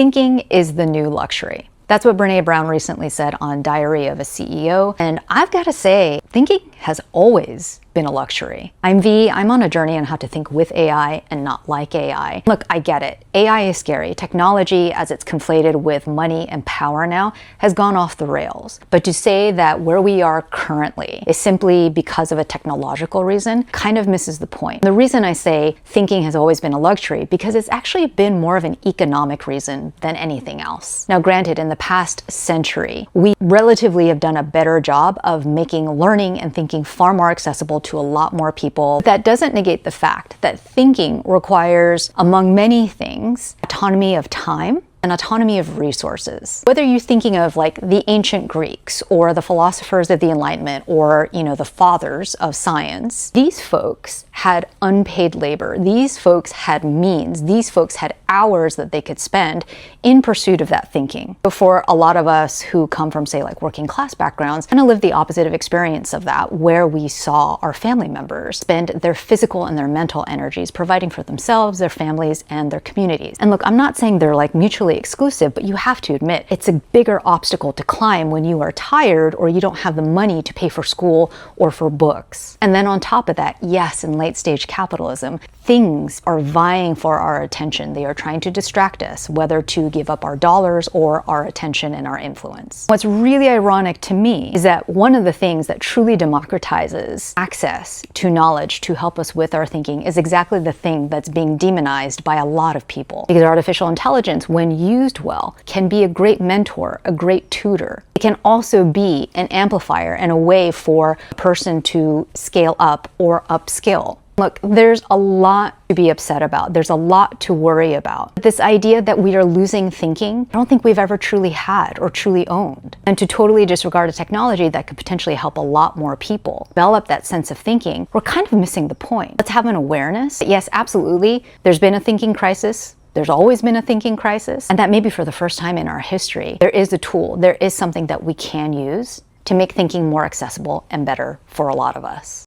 Thinking is the new luxury. That's what Brené Brown recently said on Diary of a CEO. And I've got to say, thinking has always been a luxury. I'm V. I'm on a journey on how to think with AI and not like AI. Look, I get it. AI is scary. Technology, as it's conflated with money and power now, has gone off the rails. But to say that where we are currently is simply because of a technological reason kind of misses the point. The reason I say thinking has always been a luxury, because it's actually been more of an economic reason than anything else. Now, granted, in the past century, we relatively have done a better job of making learning and thinking far more accessible to a lot more people. That doesn't negate the fact that thinking requires, among many things, autonomy of time and autonomy of resources. Whether you're thinking of like the ancient Greeks or the philosophers of the Enlightenment or, the fathers of science, these folks had unpaid labor. These folks had means. These folks had hours that they could spend in pursuit of that thinking. For a lot of us who come from, say, like working class backgrounds, kind of live the opposite of experience of that, where we saw our family members spend their physical and their mental energies providing for themselves, their families, and their communities. And look, I'm not saying they're like mutually exclusive, but you have to admit it's a bigger obstacle to climb when you are tired or you don't have the money to pay for school or for books. And then on top of that, yes, in late stage capitalism, things are vying for our attention. They are trying to distract us, whether to give up our dollars or our attention and our influence. What's really ironic to me is that one of the things that truly democratizes access to knowledge to help us with our thinking is exactly the thing that's being demonized by a lot of people. Because artificial intelligence, when used well, can be a great mentor, a great tutor. It can also be an amplifier and a way for a person to scale up or upskill. Look, there's a lot to be upset about. There's a lot to worry about. This idea that we are losing thinking, I don't think we've ever truly had or truly owned. And to totally disregard a technology that could potentially help a lot more people develop that sense of thinking, we're kind of missing the point. Let's have an awareness. Yes, absolutely, there's been a thinking crisis. There's always been a thinking crisis. And that maybe for the first time in our history, there is a tool, there is something that we can use to make thinking more accessible and better for a lot of us.